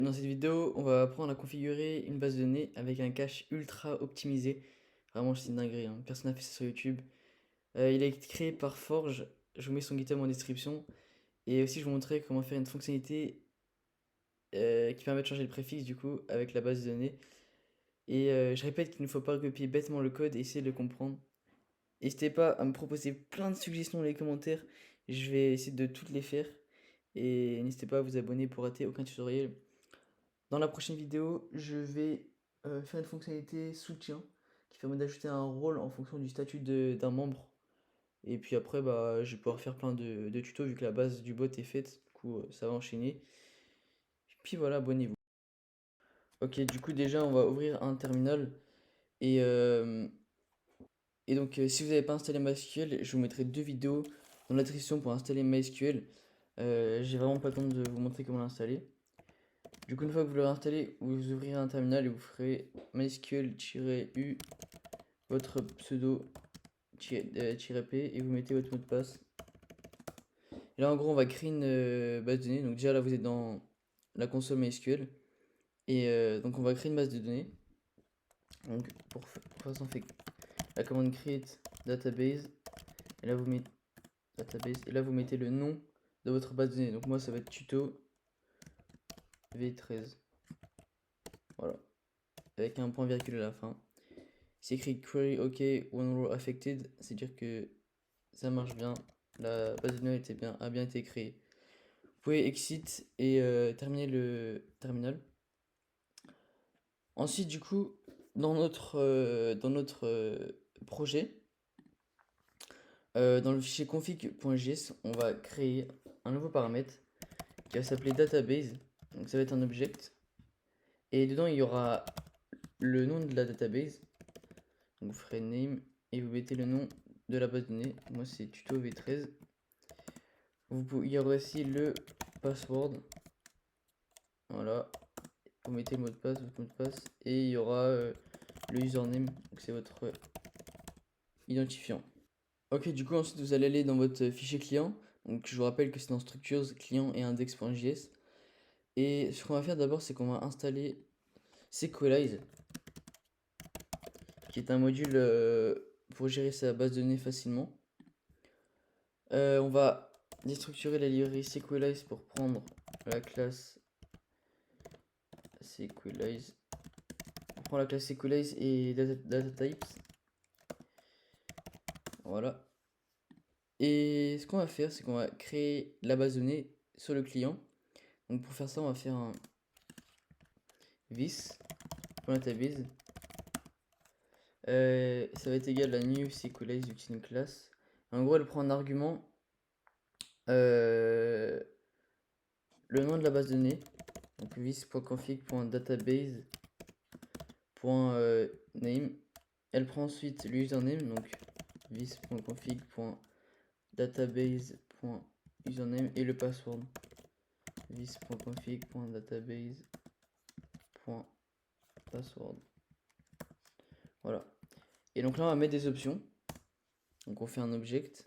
Dans cette vidéo, on va apprendre à configurer une base de données avec un cache ultra optimisé. Vraiment, c'est une dinguerie, hein. Personne n'a fait ça sur YouTube. Il a été créé par Forge. Je vous mets son GitHub en description. Et aussi, je vous montrerai comment faire une fonctionnalité qui permet de changer le préfixe du coup avec la base de données. Et je répète qu'il ne faut pas recopier bêtement le code et essayer de le comprendre. N'hésitez pas à me proposer plein de suggestions dans les commentaires. Je vais essayer de toutes les faire. Et n'hésitez pas à vous abonner pour rater aucun tutoriel. Dans la prochaine vidéo, je vais faire une fonctionnalité soutien qui permet d'ajouter un rôle en fonction du statut d'un membre. Et puis après, bah, je vais pouvoir faire plein de tutos vu que la base du bot est faite. Du coup, ça va enchaîner. Puis voilà, abonnez-vous. Ok, du coup, déjà, on va ouvrir un terminal. Et, euh, et donc, si vous n'avez pas installé MySQL, je vous mettrai deux vidéos dans la description pour installer MySQL. J'ai vraiment pas le temps de vous montrer comment l'installer. Du coup, une fois que vous l'aurez installé, vous ouvrirez un terminal et vous ferez mysql-u, votre pseudo-p et vous mettez votre mot de passe. Et là, en gros, on va créer une base de données. Donc, déjà, là, vous êtes dans la console MySQL. Et donc, on va créer une base de données. Donc, pour faire ça, on fait la commande create database. Et là, vous mettez database. Et là, vous mettez le nom de votre base de données. Donc, moi, ça va être tuto v13. Voilà. Avec un point virgule à la fin. C'est écrit query OK, one row affected, c'est-à-dire que ça marche bien, la base de données a bien été créée. Vous pouvez exit et terminer le terminal. Ensuite, du coup, dans notre projet, dans le fichier config.js, on va créer un nouveau paramètre qui va s'appeler database. Donc ça va être un object. Et dedans, il y aura le nom de la database. Donc vous ferez name et vous mettez le nom de la base de données. Moi, c'est tuto v13. Il y aura aussi le password. Voilà. Vous mettez le mot de passe, votre mot de passe. Et il y aura le username. Donc c'est votre identifiant. Ok, du coup, ensuite, vous allez aller dans votre fichier client. Donc je vous rappelle que c'est dans structures, client et index.js. Et ce qu'on va faire d'abord, c'est qu'on va installer Sequelize, qui est un module pour gérer sa base de données facilement. On va déstructurer la librairie Sequelize pour prendre la classe Sequelize. On prend la classe Sequelize et data types. Voilà. Et ce qu'on va faire, c'est qu'on va créer la base de données sur le client. Donc pour faire ça, on va faire un this.database. Ça va être égal à new Sequelize utilise une classe. En gros, elle prend en argument le nom de la base de données. Donc this.config.database.name. Elle prend ensuite l'username, donc this.config.database.username et le password this.config.database.password. Voilà. Et donc là, on va mettre des options. Donc on fait un object.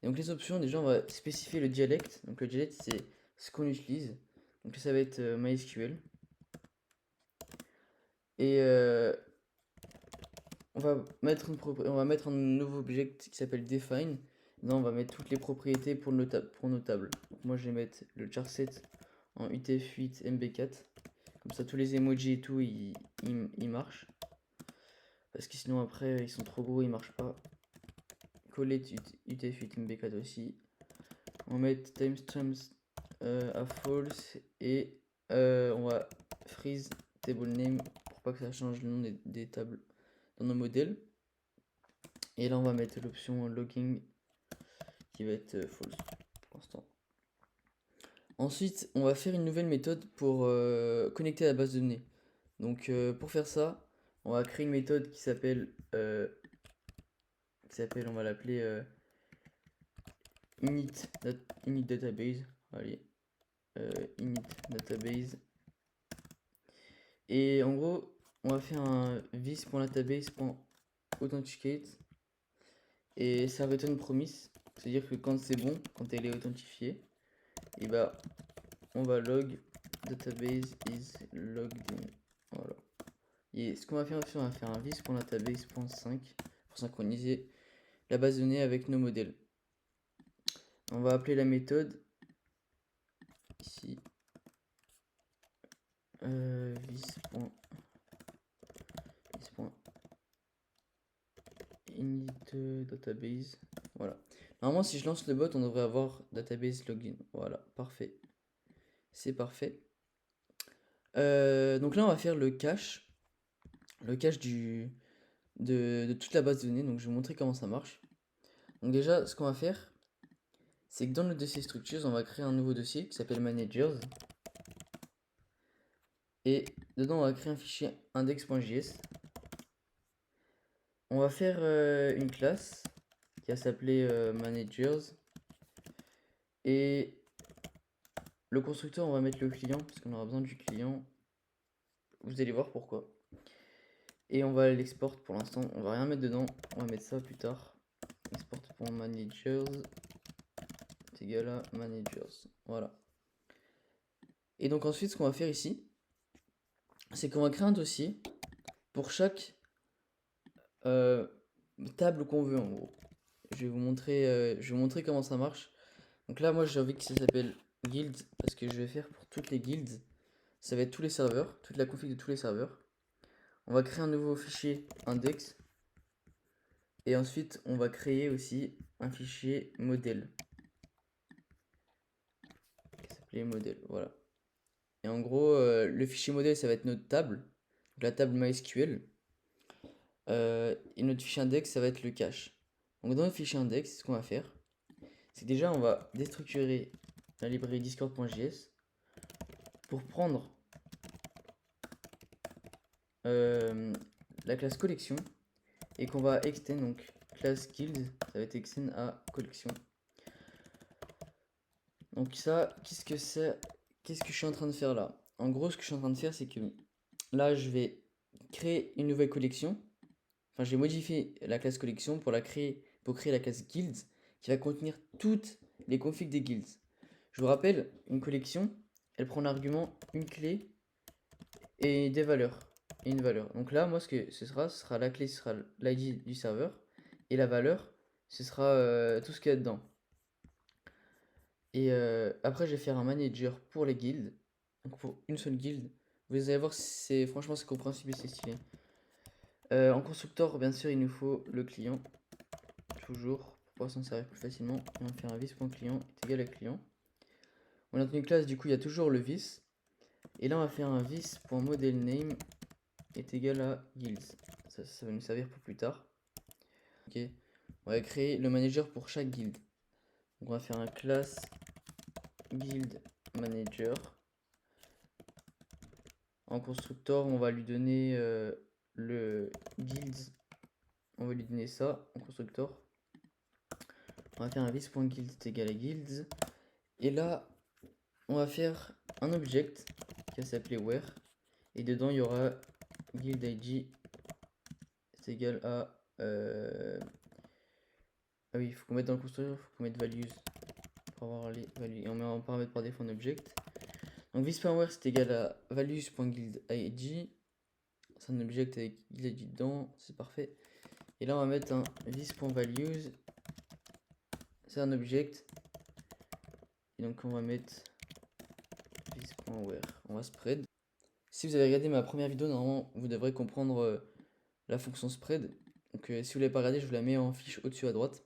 Et donc les options, déjà, on va spécifier le dialecte. Donc le dialecte, c'est ce qu'on utilise. Donc ça va être MySQL. Et on va mettre un nouveau object qui s'appelle define. Là, on va mettre toutes les propriétés pour notable. Donc moi, je vais mettre le charset en UTF-8 MB4. Comme ça, tous les emojis et tout, ils marchent. Parce que sinon, après, ils sont trop gros, ils marchent pas. Coller UTF-8 MB4 aussi. On va mettre timestamps à false. Et on va freeze table name pour pas que ça change le nom des tables dans nos modèles. Et là, on va mettre l'option logging qui va être false pour l'instant. Ensuite, on va faire une nouvelle méthode pour connecter à la base de données. Donc, pour faire ça, on va créer une méthode qui s'appelle, on va l'appeler init database. Allez, init database. Et en gros, on va faire un this.database.authenticate et ça return promise. C'est-à-dire que quand c'est bon, quand elle est authentifiée, et bah on va log database is logged in. Voilà. Et ce qu'on va faire aussi, on va faire un vis.database.5 pour synchroniser la base de données avec nos modèles. On va appeler la méthode ici vis.init.database. Voilà. Normalement, si je lance le bot, on devrait avoir database login. Voilà, parfait. C'est parfait. Donc là, on va faire le cache de toute la base de données. Donc je vais vous montrer comment ça marche. Donc déjà, ce qu'on va faire, c'est que dans le dossier structures, on va créer un nouveau dossier qui s'appelle managers. Et dedans, on va créer un fichier index.js. On va faire une classe qui va s'appeler managers. Et le constructeur, on va mettre le client parce qu'on aura besoin du client. Vous allez voir pourquoi. Et on va l'export pour l'instant. On va rien mettre dedans. On va mettre ça plus tard. Export.managers est égal à managers. Voilà. Et donc ensuite, ce qu'on va faire ici, c'est qu'on va créer un dossier pour chaque table qu'on veut en gros. Je vais vous montrer comment ça marche. Donc là, moi, j'ai envie que ça s'appelle guild parce que je vais faire pour toutes les guilds. Ça va être tous les serveurs, toute la config de tous les serveurs. On va créer un nouveau fichier index. Et ensuite, on va créer aussi un fichier modèle. Qui s'appelait modèle, voilà. Et en gros, le fichier modèle, ça va être notre table. Donc la table MySQL. Et notre fichier index, ça va être le cache. Donc dans notre fichier index, ce qu'on va faire, c'est déjà, on va déstructurer la librairie discord.js pour prendre la classe collection et qu'on va extend, donc classe guild, ça va être extend à collection. Donc ça, qu'est-ce que je suis en train de faire là? En gros, ce que je suis en train de faire, c'est que là, je vais créer une nouvelle collection. Enfin, je vais modifier la classe collection pour créer la classe guild qui va contenir toutes les configs des guilds. Je vous rappelle, une collection, elle prend l'argument une clé et des valeurs et une valeur. Donc là, moi, ce sera la clé, ce sera l'ID du serveur et la valeur, ce sera tout ce qu'il y a dedans. Et après, je vais faire un manager pour les guilds, donc pour une seule guild. Vous allez voir, franchement, c'est compréhensible et c'est stylé. En constructeur, bien sûr, il nous faut le client, toujours, pour pouvoir s'en servir plus facilement. Et on va faire un vis.client est égal à client. On a une classe, du coup, il y a toujours le vis. Et là, on va faire un vis.modelName est égal à guilds. Ça va nous servir pour plus tard. Ok. On va créer le manager pour chaque guild. Donc on va faire un class guild manager. En constructeur, on va lui donner le guilds. On va lui donner ça en constructeur. On va faire un vis.guild est égal à guilds. Et là, on va faire un object qui va s'appeler where. Et dedans, il y aura guild id c'est égal à ah oui, il faut qu'on mette dans le constructeur, il faut qu'on mette values pour avoir les values. Et on met en paramètre par défaut un object. Donc vis.where c'est égal à values.guildid. C'est un object avec guildid dedans, c'est parfait. Et là on va mettre un vis.values. C'est un object. Et donc on va mettre vis.where. On va spread. Si vous avez regardé ma première vidéo, normalement vous devrez comprendre la fonction spread. Donc si vous ne l'avez pas regardé, je vous la mets en fiche au-dessus à droite.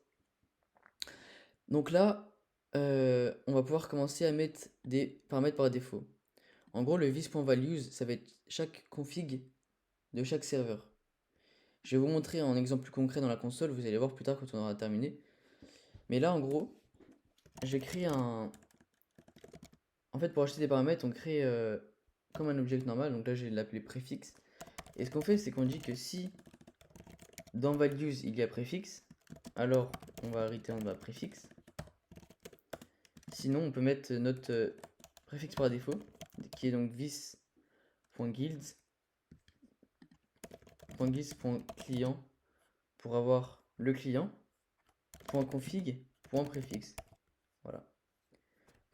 Donc là, on va pouvoir commencer à mettre des paramètres par défaut. En gros, le vis.values, ça va être chaque config de chaque serveur. Je vais vous montrer un exemple plus concret dans la console, vous allez voir plus tard quand on aura terminé. Mais là, en gros, j'ai créé un... En fait, pour acheter des paramètres, on crée comme un object normal. Donc là, je vais l'appeler préfixe. Et ce qu'on fait, c'est qu'on dit que si dans values, il y a préfixe, alors on va return préfixe. Sinon, on peut mettre notre préfixe par défaut, qui est donc vis.guilds.client pour avoir le client, .config, .préfixe. Voilà.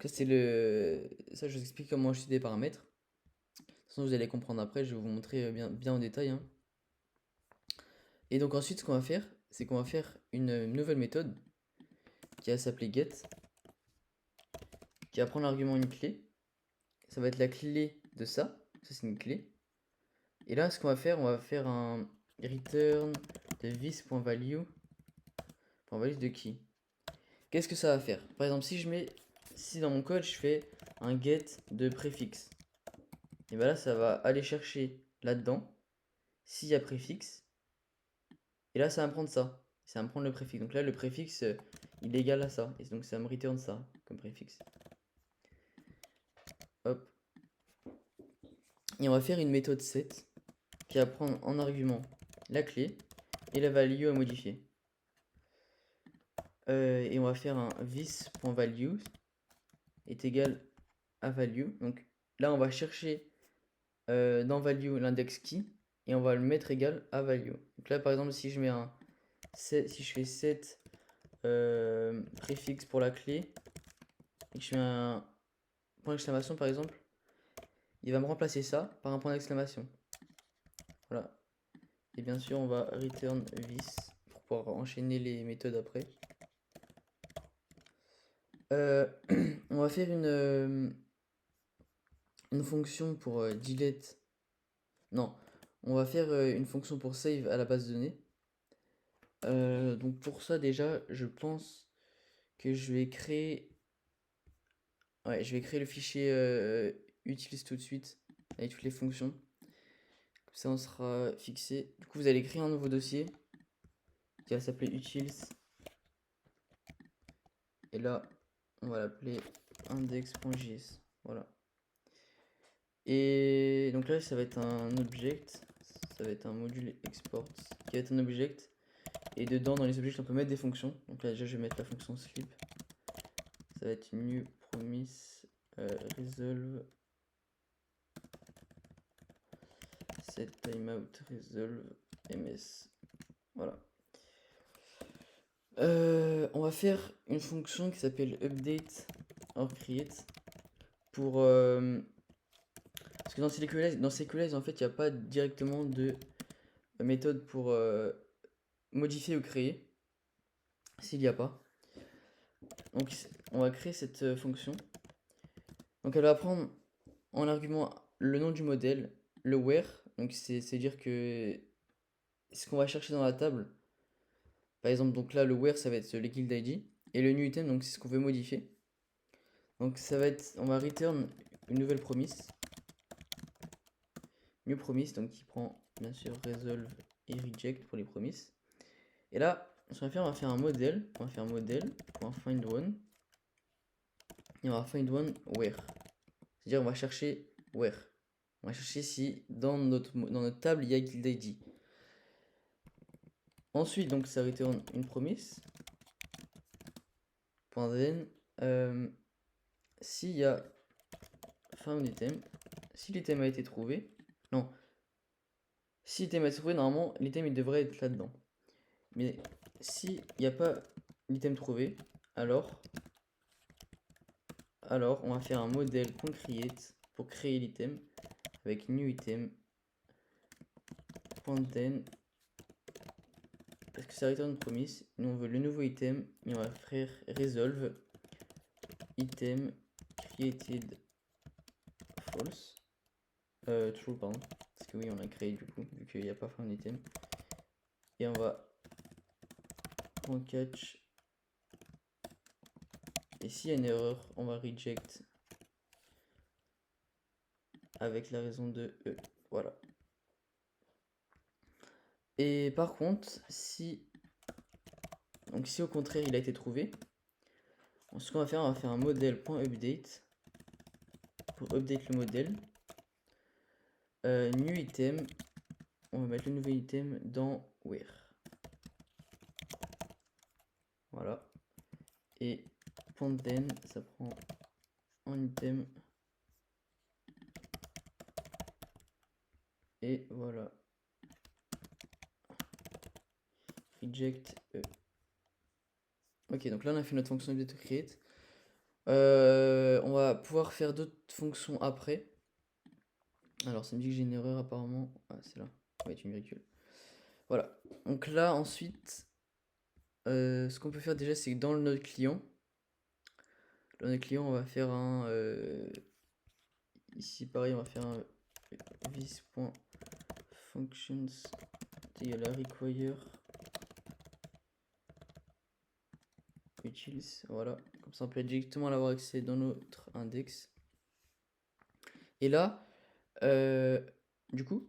Ça, je vous explique comment je suis des paramètres. De toute façon, vous allez comprendre après, je vais vous montrer bien en détail, hein. Et donc ensuite, ce qu'on va faire, c'est qu'on va faire une nouvelle méthode qui va s'appeler get, qui va prendre l'argument une clé. Ça va être la clé de ça. Ça, c'est une clé. Et là, ce qu'on va faire, on va faire un return de this.value. .value de qui? Qu'est-ce que ça va faire? Par exemple, si dans mon code, je fais un get de préfixe, et bien là, ça va aller chercher là-dedans s'il y a préfixe. Et là, ça va me prendre ça. Ça va me prendre le préfixe. Donc là, le préfixe, il est égal à ça. Et donc, ça me return ça comme préfixe. Hop. Et on va faire une méthode set qui va prendre en argument la clé et la value à modifier. Et on va faire un this.value est égal à value. Donc là, on va chercher dans value l'index key et on va le mettre égal à value. Donc là, par exemple, si je mets si je fais set préfixe pour la clé et que je mets un point d'exclamation par exemple, il va me remplacer ça par un point d'exclamation. Voilà. Et bien sûr, on va return this pour pouvoir enchaîner les méthodes après. On va faire une fonction pour delete. Non, on va faire une fonction pour save à la base de données. Donc pour ça déjà, je pense que je vais créer. Ouais, je vais créer le fichier utils tout de suite avec toutes les fonctions. Comme ça, on sera fixé. Du coup, vous allez créer un nouveau dossier qui va s'appeler utils. Et là, on va l'appeler index.js. Voilà. Et donc là, ça va être un object. Ça va être un module export qui va être un object. Et dedans, dans les objets, on peut mettre des fonctions. Donc là, déjà, je vais mettre la fonction sleep. Ça va être new promise resolve set timeout resolve ms. Voilà. On va faire une fonction qui s'appelle update or create pour parce que dans CQLite en fait il n'y a pas directement de méthode pour modifier ou créer s'il n'y a pas. Donc on va créer cette fonction. Donc elle va prendre en argument le nom du modèle, le where, donc c'est dire que ce qu'on va chercher dans la table. Par exemple, donc là, le where, ça va être le guild ID. Et le new item, donc c'est ce qu'on veut modifier. Donc ça va être, on va return une nouvelle promise. New promise, donc qui prend bien sûr resolve et reject pour les promises. Et là, ce qu'on va faire, on va faire un modèle. On va faire modèle.find one. Et on va find one where. C'est-à-dire, on va chercher where. On va chercher si dans notre table, il y a guild ID. Ensuite, donc ça return une promise. Then, s'il y a found item, si l'item a été trouvé, non, si l'item a été trouvé, normalement l'item il devrait être là-dedans. Mais s'il n'y a pas l'item trouvé, alors on va faire un modèle.create pour créer l'item avec new item. Then, parce que ça return promise, nous on veut le nouveau item et on va faire resolve item created false. True, pardon. Parce que oui, on l'a créé du coup, vu qu'il n'y a pas found item. Et on va catch. Et s'il y a une erreur, on va reject avec la raison de E. Voilà. Et par contre, si au contraire il a été trouvé, ce qu'on va faire, on va faire un modèle.update pour update le modèle. New item, on va mettre le nouvel item dans where. Voilà. Et then, ça prend un item. Et voilà. Reject E. Ok, donc là on a fait notre fonction update create. On va pouvoir faire d'autres fonctions après. Alors, ça me dit que j'ai une erreur apparemment. Ah, c'est là. Ouais, tu me virgule. Voilà. Donc là, ensuite, ce qu'on peut faire déjà, c'est que dans le node client, on va faire un. Ici, pareil, on va faire un this.functions égale à require utils. Voilà. Comme ça, on peut directement l'avoir accès dans notre index. Et là, du coup,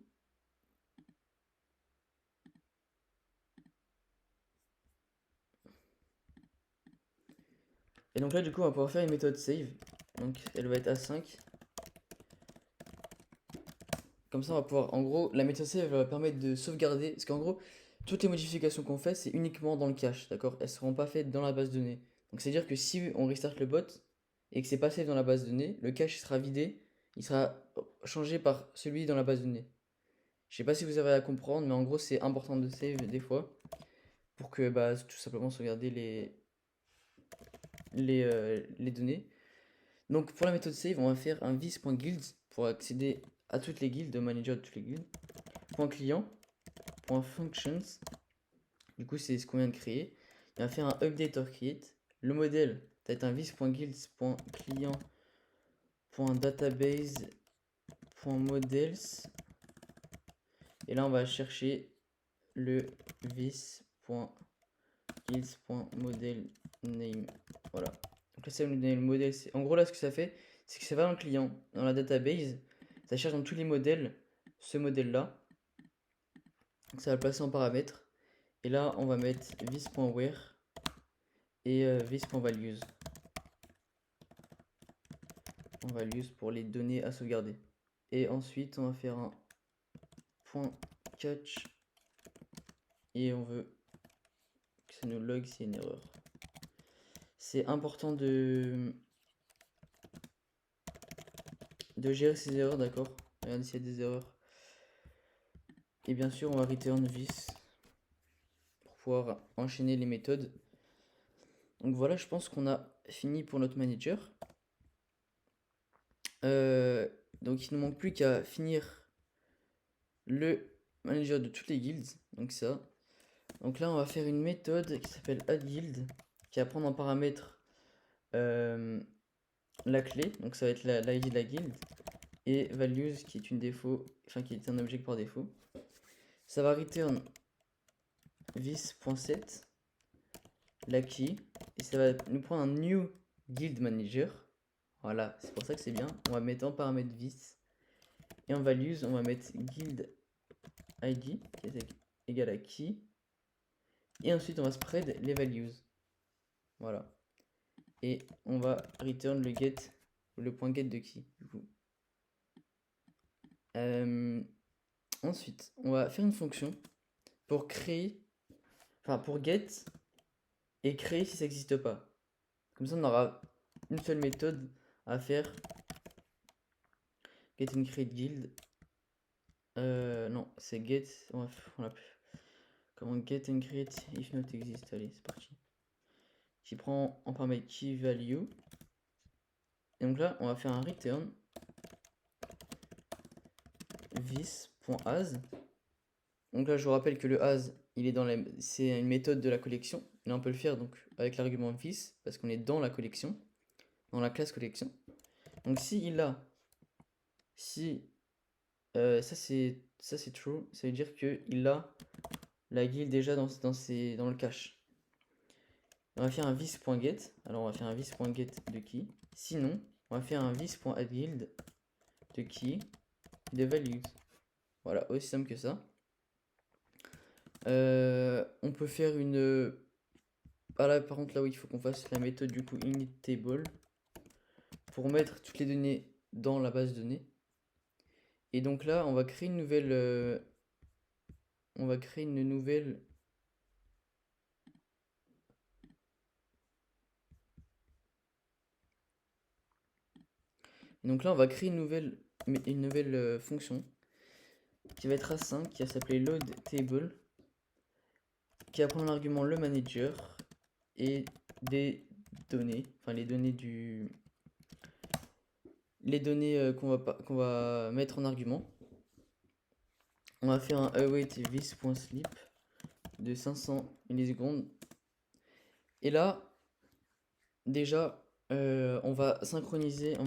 et donc là, du coup, on va pouvoir faire une méthode save. Donc, elle va être à 5. Comme ça, on va pouvoir, en gros, la méthode save elle va permettre de sauvegarder. Parce qu'en gros, toutes les modifications qu'on fait, c'est uniquement dans le cache, d'accord? Elles ne seront pas faites dans la base de données. Donc, c'est-à-dire que si on restart le bot et que c'est pas save dans la base de données, le cache sera vidé, il sera changé par celui dans la base de données. Je sais pas si vous avez à comprendre, mais en gros, c'est important de save des fois pour que, bah, tout simplement sauvegarder les données. Donc pour la méthode save, on va faire un vis.guilds pour accéder à toutes les guildes, au manager de toutes les guildes. Point client, point functions, du coup c'est ce qu'on vient de créer. Et on va faire un update or create. Le modèle, ça va être un vis.guilds.client.database.models. Et là on va chercher le vis.guilds.model_name. Voilà. Donc là, ça va nous donner le modèle. En gros, là, ce que ça fait, c'est que ça va dans le client, dans la database. Ça cherche dans tous les modèles ce modèle-là. Ça va le passer en paramètres. Et là, on va mettre vis.where et vis.values. Values pour les données à sauvegarder. Et ensuite, on va faire un point catch. Et on veut que ça nous log s'il y a une erreur. C'est important de gérer ces erreurs, d'accord? Regardez s'il y a des erreurs. Et bien sûr, on va return vis pour pouvoir enchaîner les méthodes. Donc voilà, je pense qu'on a fini pour notre manager. Donc il ne manque plus qu'à finir le manager de toutes les guildes. Donc ça. Donc là, on va faire une méthode qui s'appelle addGuild, qui va prendre en paramètre la clé. Donc ça va être l'ID de la guilde. Et values qui est une défaut, enfin qui est un objet par défaut. Ça va return vis.set la key et ça va nous prendre un new guild manager. Voilà, c'est pour ça que c'est bien. On va mettre en paramètre vis et en values, on va mettre guild id qui est égal à key et ensuite on va spread les values. Voilà. Et on va return le get, le point get de key du coup. Ensuite, on va faire une fonction pour créer, enfin pour get et créer si ça n'existe pas. Comme ça, on aura une seule méthode à faire. Get and create guild. Non, c'est get. On a plus. Comment get and create if not exist. Allez, c'est parti. Qui prend en paramètre key value. Et donc là, on va faire un return vis.as. Donc là, je vous rappelle que le as, il est dans c'est une méthode de la collection. Là, on peut le faire donc avec l'argument vis parce qu'on est dans la collection, dans la classe collection. Donc si il a, si ça c'est true, ça veut dire que il a la guilde déjà dans le cache. On va faire un vis.get. Alors on va faire un vis.get de key. Sinon, on va faire un vis.addGuild de key de values. Voilà, aussi simple que ça. On peut faire une. Ah là, par contre, là où il faut qu'on fasse la méthode du coup initTable pour mettre toutes les données dans la base de données. Et donc là, on va créer une nouvelle. On va créer une nouvelle. Et donc là, on va créer une nouvelle fonction qui va être à 5, qui va s'appeler loadTable, qui va prendre l'argument le manager et des données, enfin les données qu'on va mettre en argument. On va faire un await this.sleep de 500 millisecondes. Et là, déjà, on va resynchroniser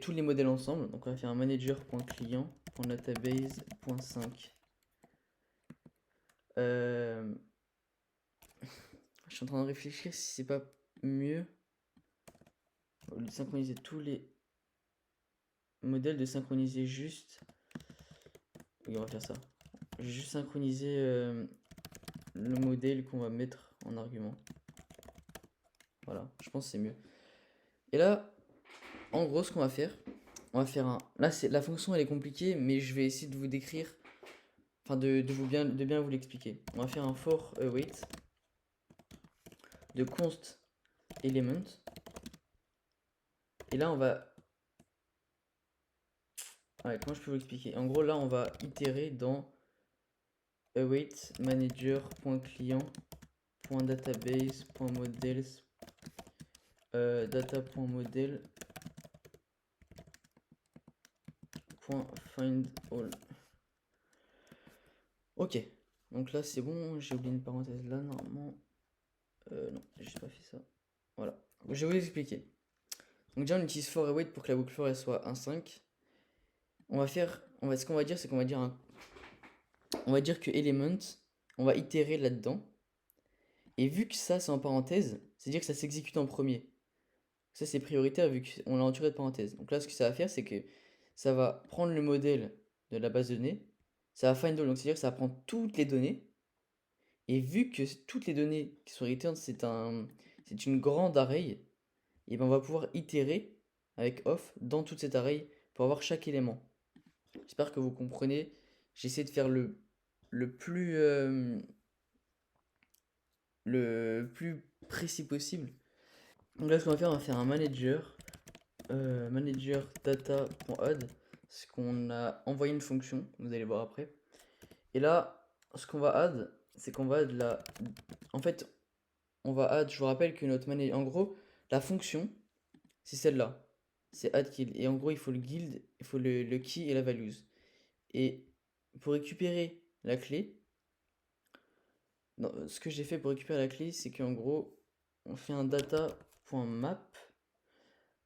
tous les modèles ensemble. Donc on va faire un manager.client.database.5. Je suis en train de réfléchir si c'est pas mieux de synchroniser tous les modèles, de synchroniser juste. Oui, on va faire ça. Je vais juste synchroniser le modèle qu'on va mettre en argument. Voilà, je pense que c'est mieux. Et là, en gros, ce qu'on va faire, on va faire un. Là, la fonction elle est compliquée, mais je vais essayer de vous décrire, enfin de bien vous l'expliquer. On va faire un for await de const element. Et là, on va. Ouais, comment je peux vous expliquer? En gros, là, on va itérer dans await manager.client.database.models data.model.find all. Ok, donc là c'est bon, j'ai oublié une parenthèse là normalement. Non, j'ai pas fait ça. Voilà, je vais vous expliquer. Donc déjà on utilise for await pour que la boucle for elle soit 1.5. Ce qu'on va dire c'est qu'on va dire on va dire que element, on va itérer là-dedans. Et vu que ça c'est en parenthèse, c'est-à-dire que ça s'exécute en premier. Ça c'est prioritaire vu qu'on l'a entouré de parenthèse. Donc là ce que ça va faire c'est que ça va prendre le modèle de la base de données, ça va find all, donc c'est-à-dire que ça va prendre toutes les données. Et vu que toutes les données qui sont return c'est une grande array, et ben on va pouvoir itérer avec off dans toute cette array pour avoir chaque élément. J'espère que vous comprenez. J'essaie de faire le plus précis possible. Donc là ce qu'on va faire, on va faire un manager data.add, parce qu'on a envoyé une fonction, vous allez voir après. Et là, ce qu'on va add, c'est qu'on va add en fait, on va add, je vous rappelle que notre manager, en gros, la fonction, c'est celle-là. C'est add kill. Et en gros, il faut le guild, il faut le key et la values. Et pour récupérer la clé, non, ce que j'ai fait pour récupérer la clé, c'est qu'en gros, on fait un data.map.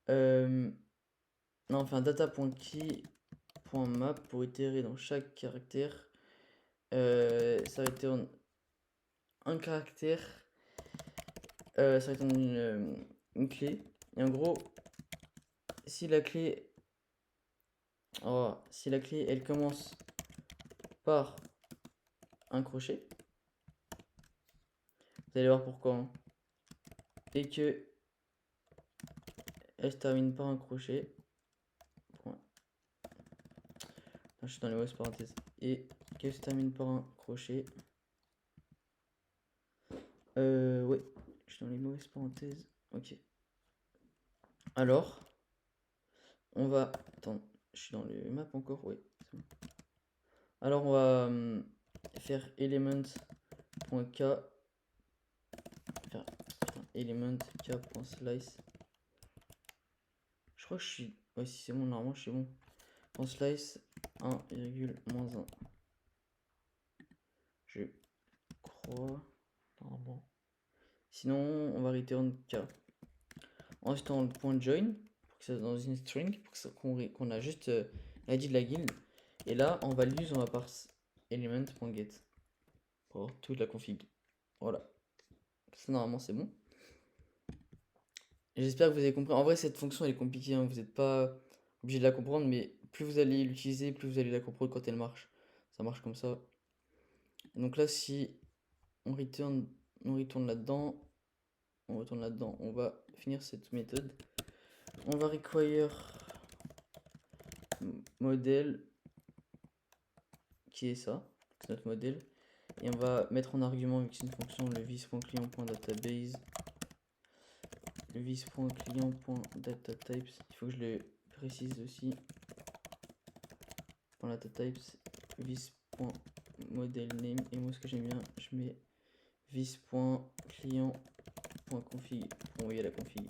Non, on fait un data.key.map pour itérer dans chaque caractère. Ça return un caractère. Ça return une clé. Et en gros, si la clé elle commence par un crochet, vous allez voir pourquoi, hein. Et que elle se termine par un crochet, point. Là, je suis dans les mauvaises parenthèses, et qu'elle se termine par un crochet, ouais, je suis dans les mauvaises parenthèses, ok. Alors, on va, attends, je suis dans le map encore, ouais, c'est bon. Alors on va faire element.k, element.k.slice. Je crois que je suis, ouais, si c'est bon, normalement je suis bon. Slice 1, -1. Je crois, normalement. Sinon, on va return k. Ensuite, on le point join pour que ça soit dans une string, pour qu'on a juste l'id de la guilde. Et là, on va l'use, on va parse element.get pour toute la config. Voilà. Ça, normalement, c'est bon. J'espère que vous avez compris. En vrai, cette fonction, elle est compliquée, hein. Vous n'êtes pas obligé de la comprendre, mais plus vous allez l'utiliser, plus vous allez la comprendre quand elle marche. Ça marche comme ça. Donc là, si on retourne là-dedans, on va finir cette méthode. On va require modèle, qui est ça, c'est notre modèle. Et on va mettre en argument, vu que c'est une fonction, le vis.client.database, le vis.client.datatypes. Il faut que je le précise aussi. Datatypes, vis.modelName. Et moi, ce que j'aime bien, je mets vis.client.config pour envoyer la config.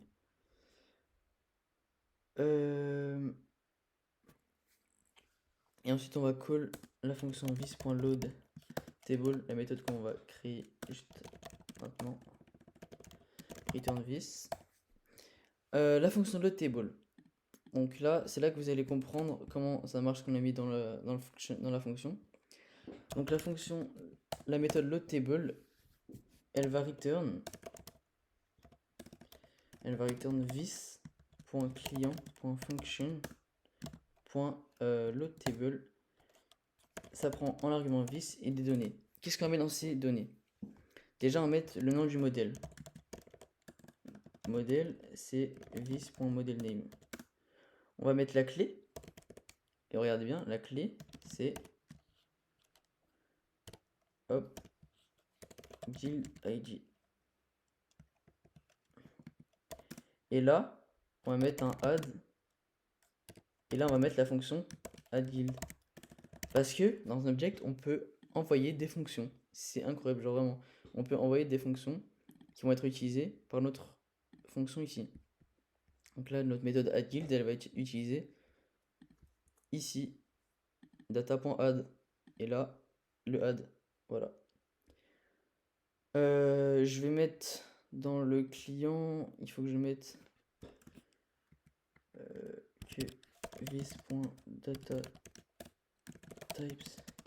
Et ensuite on va call la fonction vis.load table, la méthode qu'on va créer juste maintenant. Return vis. La fonction load table. Donc là, c'est là que vous allez comprendre comment ça marche, qu'on a mis dans la fonction. Donc la méthode load table, elle va return vis.client.function.load table. Ça prend en argument vis et des données. Qu'est-ce qu'on met dans ces données? Déjà, on va mettre le nom du modèle. Modèle, c'est vis.modelName. On va mettre la clé. Et regardez bien, la clé, c'est hop, guild ID. Et là, on va mettre un add. Et là, on va mettre la fonction add guild. Parce que dans un object, on peut envoyer des fonctions. C'est incroyable, genre vraiment. On peut envoyer des fonctions qui vont être utilisées par notre fonction ici. Donc là, notre méthode add guild, elle va être utilisée ici. Data.add. Et là, le add. Voilà. Je vais mettre dans le client, il faut que je mette que vis.dataTypes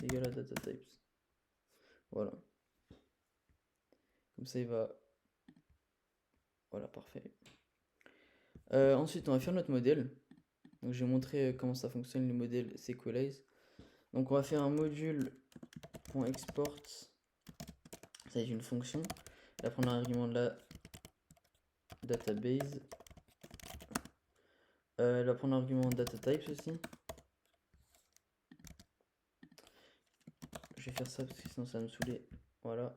égale à dataTypes. Voilà. Comme ça, il va. Voilà, parfait. Ensuite, on va faire notre modèle. Donc, je vais montrer comment ça fonctionne, les modèles Sequelize. Donc, on va faire un module.export. Ça va être une fonction. Elle va prendre un argument de la database. Elle va prendre un argument dataTypes aussi. Je vais faire ça parce que sinon ça va me saouler. Voilà.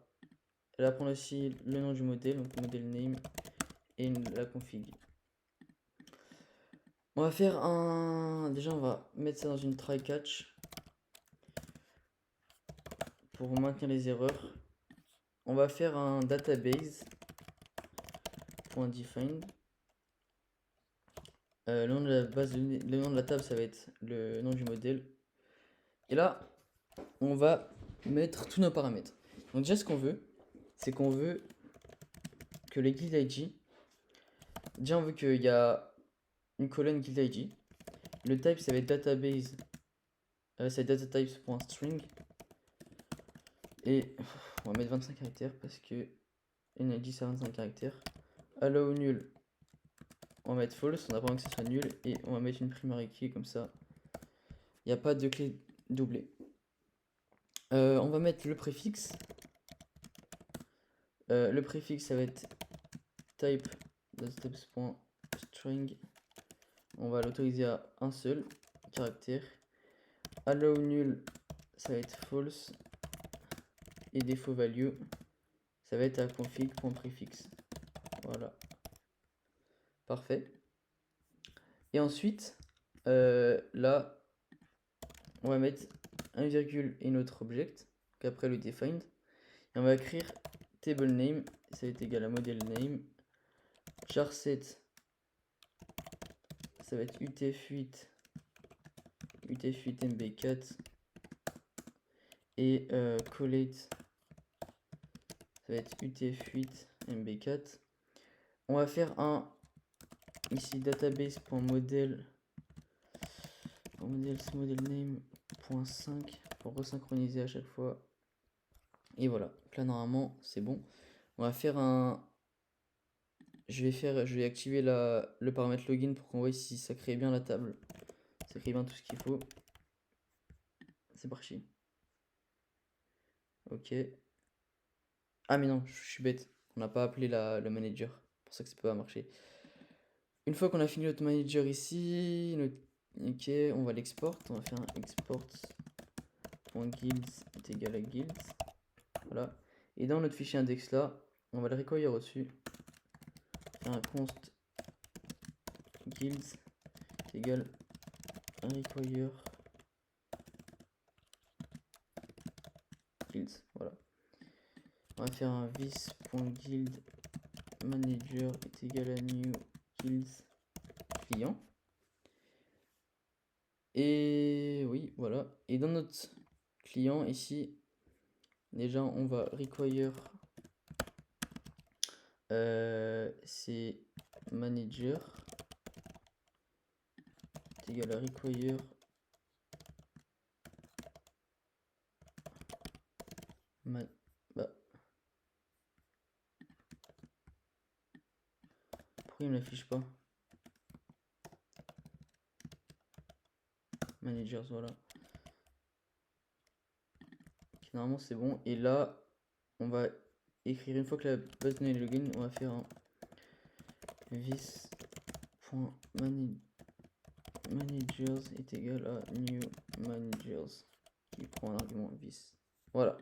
Elle va prendre aussi le nom du modèle, donc modèle name et la config. On va faire un. Déjà, on va mettre ça dans une try catch pour maintenir les erreurs. On va faire un database.defined. Le nom de la base, le nom de la table, ça va être le nom du modèle. Et là, on va mettre tous nos paramètres. Donc déjà, ce qu'on veut, c'est qu'on veut que les guild ID. Déjà, on veut qu'il y a une colonne guild ID. Le type, ça va être database. C'est datatypes.string. Et on va mettre 25 caractères parce que NID c'est 25 caractères. Allow nul, on va mettre false, on a besoin que ce soit nul. Et on va mettre une primary key comme ça. Il n'y a pas de clé doublée. On va mettre le préfixe. Le préfixe, ça va être type datatypes.string. On va l'autoriser à un seul caractère. Allow nul, ça va être false. Et défaut value, ça va être à config.préfixe. Voilà. Parfait. Et ensuite, là, on va mettre un virgule et notre object, qu'après le defined. Et on va écrire table name, ça va être égal à model name. Charset, ça va être utf8, mb4. Et collate, ça va être utf8, mb4. On va faire un ici database.model name.5 pour resynchroniser à chaque fois. Et voilà, donc là normalement c'est bon. On va faire un. Je vais activer le paramètre login pour qu'on voit si ça crée bien la table. Ça crée bien tout ce qu'il faut. C'est parti. Ok. Ah mais non, je suis bête. On n'a pas appelé le manager. C'est pour ça que ça peut pas marcher. Une fois qu'on a fini notre manager ici, ok, on va l'export. On va faire un export.guilds est égal à guilds. Voilà. Et dans notre fichier index là, on va le require au-dessus. Faire un const guilds est égal à require guilds. Voilà. On On va faire un vis.guild manager est égal à new guild client. Et oui, voilà. Et dans notre client ici, déjà on va require c'est manager est égal à require bah, pourquoi il me l'affiche pas? Managers, voilà. Okay, normalement c'est bon. Et là, on va écrire une fois que la base de données est login, on va faire un vis.managers est égal à new managers qui prend l'argument vis. Voilà.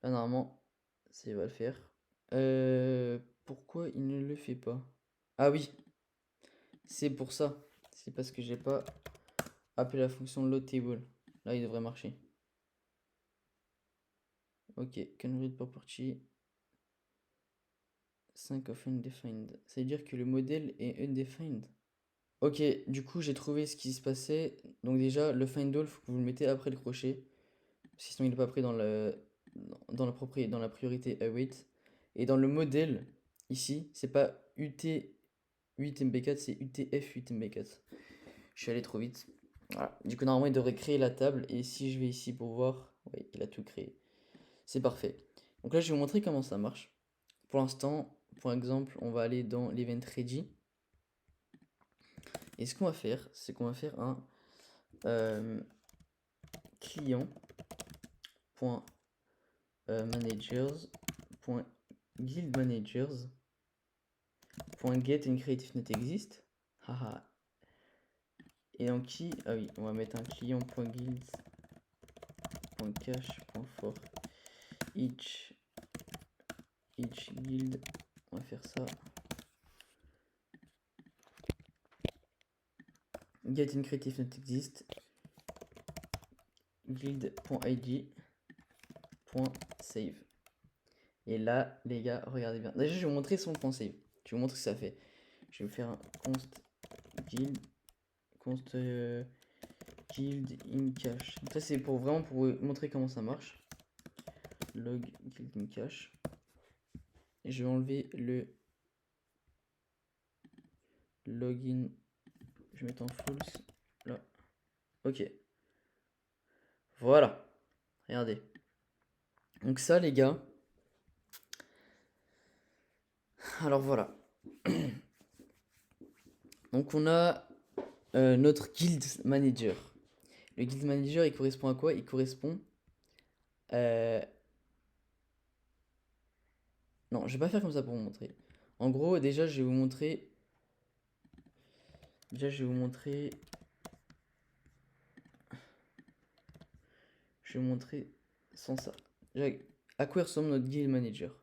Là, normalement, ça va le faire. Pourquoi il ne le fait pas? Ah oui, c'est pour ça. C'est parce que j'ai pas appelé la fonction loadTable. Là, il devrait marcher. Ok, can read property 5 of undefined. Ça veut dire que le modèle est undefined. Ok, du coup, j'ai trouvé ce qui se passait. Donc déjà, le find all, faut que vous le mettez après le crochet. Sinon, il n'est pas pris dans dans la priorité await. Et dans le modèle, ici, c'est pas UT8MB4, c'est UTF8MB4. Je suis allé trop vite. Voilà. Du coup, normalement, il devrait créer la table. Et si je vais ici pour voir, oui, il a tout créé. C'est parfait. Donc là, je vais vous montrer comment ça marche. Pour l'instant, pour exemple, on va aller dans l'event ready. Et ce qu'on va faire, c'est qu'on va faire un client.managers.guildmanagers.get une creative not exist. Haha. Et en qui, ah oui, on va mettre un client.guilds.cache.for each guild. On va faire ça. Get in creative not exist. Guild.id.save. Et là, les gars, regardez bien. Déjà, je vais vous montrer son point save. Je vais vous montrer ce que ça fait. Je vais faire un const guild in cache. Donc ça, c'est pour vraiment pour vous montrer comment ça marche. Log guild in cache. Et je vais enlever le login. Je vais mettre en false. Là. Ok. Voilà. Regardez. Donc ça, les gars. Alors voilà. Donc on a notre guild manager. Le guild manager, il correspond à quoi? Il correspond... Non, je vais pas faire comme ça pour vous montrer. En gros, déjà, je vais vous montrer... Déjà, je vais vous montrer... Je vais vous montrer sans ça. Déjà, à quoi ressemble notre guild manager?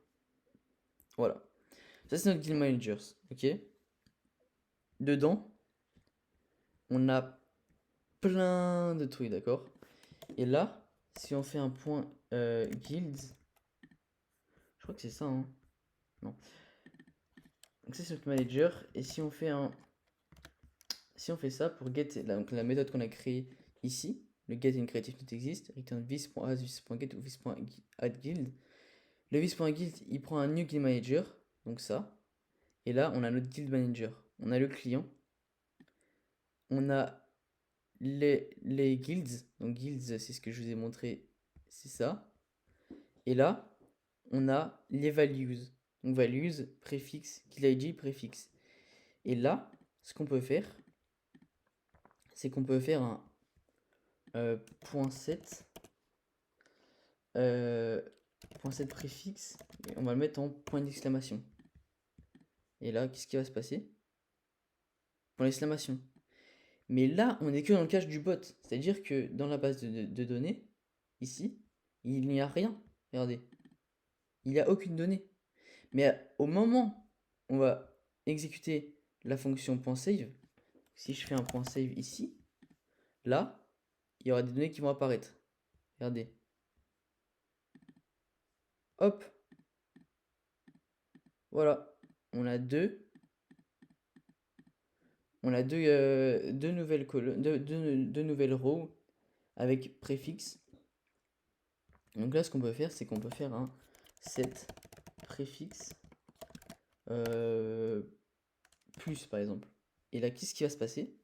Voilà. Ça, c'est notre guild manager, ok? Dedans, on a plein de trucs, d'accord? Et là, si on fait un point guilds, je crois que c'est ça, hein? Non. Donc ça, c'est notre manager. Et si on fait un... Si on fait ça pour get, donc la méthode qu'on a créée ici, le get in creative not exist, return vis.add, vis.get ou vis.add_guild. Le vis.guild, il prend un new guild manager, donc ça. Et là, on a notre guild manager. On a le client. On a les guilds. Donc guilds, c'est ce que je vous ai montré, c'est ça. Et là, on a les values. Donc values, préfixe, guild ID, préfixe. Et là, ce qu'on peut faire, c'est qu'on peut faire un point 7 préfixe, et on va le mettre en point d'exclamation. Et là, qu'est-ce qui va se passer? Point d'exclamation. Mais là, on est que dans le cache du bot. C'est-à-dire que dans la base de données, ici, il n'y a rien. Regardez. Il n'y a aucune donnée. Mais au moment où on va exécuter la fonction .save, si je fais un .save ici, là, il y aura des données qui vont apparaître. Regardez. Hop. Voilà, on a deux nouvelles colonnes, deux nouvelles rows avec préfixe. Donc là, ce qu'on peut faire, c'est qu'on peut faire un set préfixe plus, par exemple. Et là, qu'est-ce qui va se passer?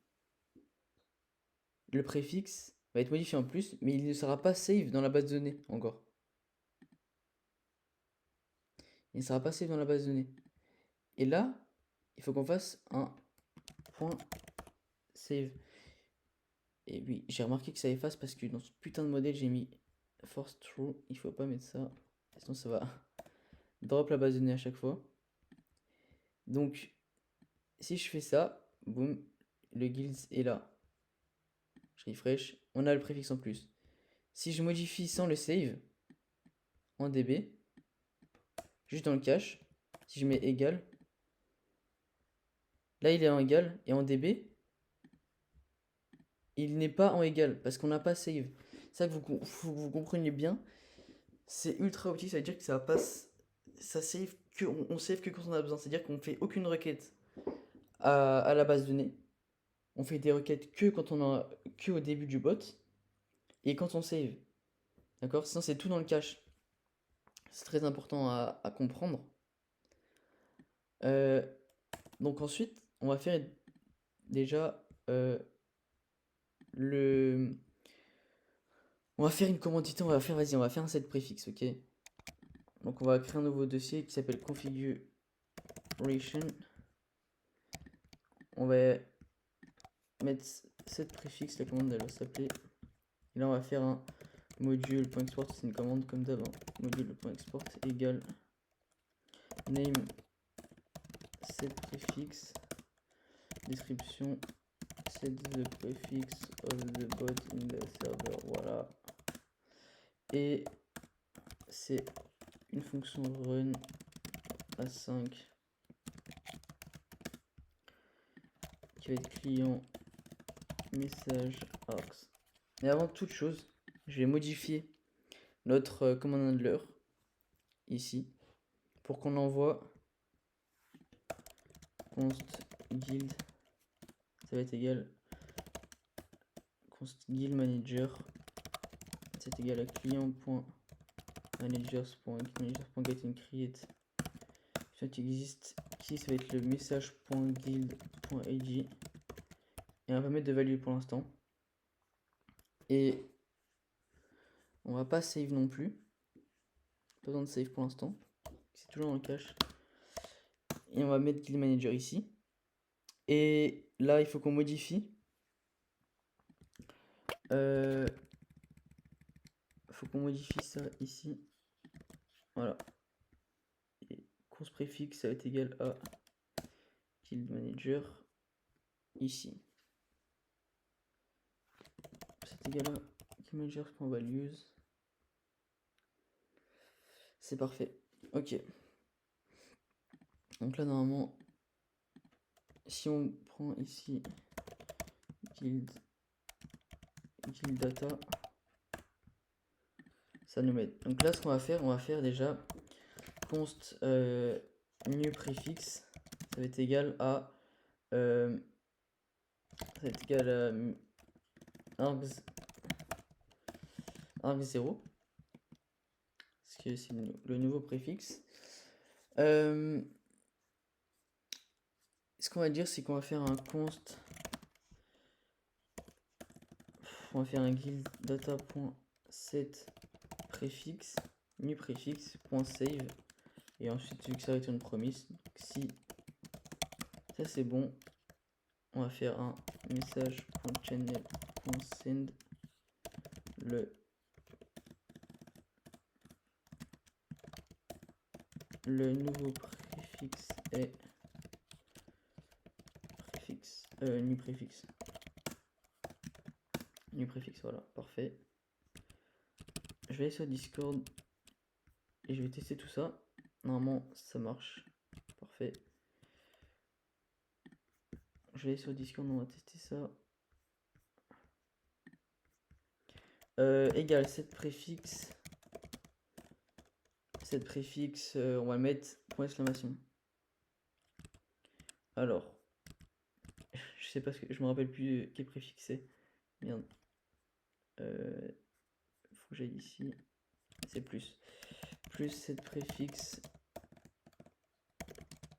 Le préfixe va être modifié en plus, mais il ne sera pas save dans la base de données encore. Il ne sera pas save dans la base de données. Et là, il faut qu'on fasse un point save. Et oui, j'ai remarqué que ça efface parce que dans ce putain de modèle, j'ai mis force true. Il faut pas mettre ça, sinon ça va drop la base de données à chaque fois. Donc, si je fais ça, boum, le guild est là. Je refresh, on a le préfixe en plus. Si je modifie sans le save, en db, juste dans le cache, si je mets égal, là il est en égal, et en db, il n'est pas en égal, parce qu'on n'a pas save. C'est ça que vous compreniez bien. C'est ultra optique, ça veut dire que ça passe, ça save que, on save que quand on a besoin. C'est-à-dire qu'on fait aucune requête à la base de données. On fait des requêtes que quand on a, que au début du bot, et quand on save. D'accord? Sinon c'est tout dans le cache. C'est très important à comprendre. Donc ensuite, on va faire déjà le... On va faire une commandité, on va faire, vas-y, on va faire un set préfixe, ok? Donc on va créer un nouveau dossier qui s'appelle configuration. On va mettre set préfixe, la commande elle va s'appeler. Et là on va faire un module.export, c'est une commande comme d'avant. Module.export égale name set préfixe, description set the prefix of the bot in the server, voilà. Et c'est une fonction run a5 qui va être client message args. Mais avant toute chose, je vais modifier notre command handler ici pour qu'on envoie const guild, ça va être égal const guild manager, c'est égal à client.managers.getIncreate qui existe ici, ça va être le message.guild.id et on va mettre de value pour l'instant et on va pas save non plus, pas besoin de save pour l'instant, c'est toujours dans le cache. Et on va mettre guild manager ici. Et là, il faut qu'on modifie. Faut qu'on modifie ça ici. Voilà. Et const préfixe, ça va être égal à guild manager ici. C'est égal à guild manager.values. C'est parfait. Ok. Donc là, normalement, si on prend ici guild data, ça nous met. Donc là, ce qu'on va faire déjà const new préfixe, ça va être égal à ça va être égal à args0 parce que c'est le nouveau préfixe. Ce qu'on va dire, c'est qu'on va faire un const, on va faire un guild data.set préfixe new préfixe.save et ensuite vu que ça va être une promise, si ça c'est bon, on va faire un message.channel.send le nouveau préfixe est préfixe new préfixe, voilà, parfait. Je vais aller sur Discord et je vais tester tout ça. Normalement ça marche, parfait. Je vais aller sur Discord, on va tester ça. Égal cette préfixe, on va mettre point d'exclamation. Alors, je sais pas ce que je me rappelle plus quel préfixe c'est. Merde. Faut que j'aille ici. C'est plus. Plus cette préfixe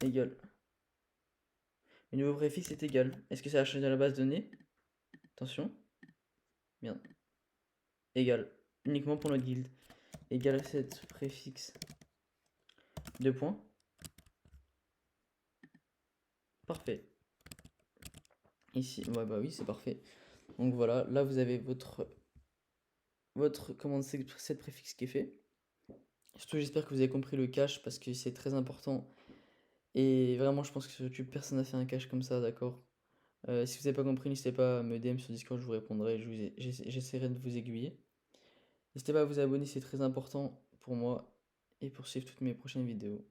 égale. Le nouveau préfixe est égal. Est-ce que ça a changé dans la base de données? Attention. Merde. Égal. Uniquement pour notre guild. Égal à cette préfixe. 2 points. Parfait. Ici, ouais, bah oui, c'est parfait. Donc voilà, là vous avez votre commande set préfixe qui est fait. Surtout, j'espère que vous avez compris le cache parce que c'est très important. Et vraiment, je pense que sur YouTube, personne n'a fait un cache comme ça, d'accord? Si vous n'avez pas compris, n'hésitez pas à me DM sur Discord, je vous répondrai, j'essaierai de vous aiguiller. N'hésitez pas à vous abonner, c'est très important pour moi et pour suivre toutes mes prochaines vidéos.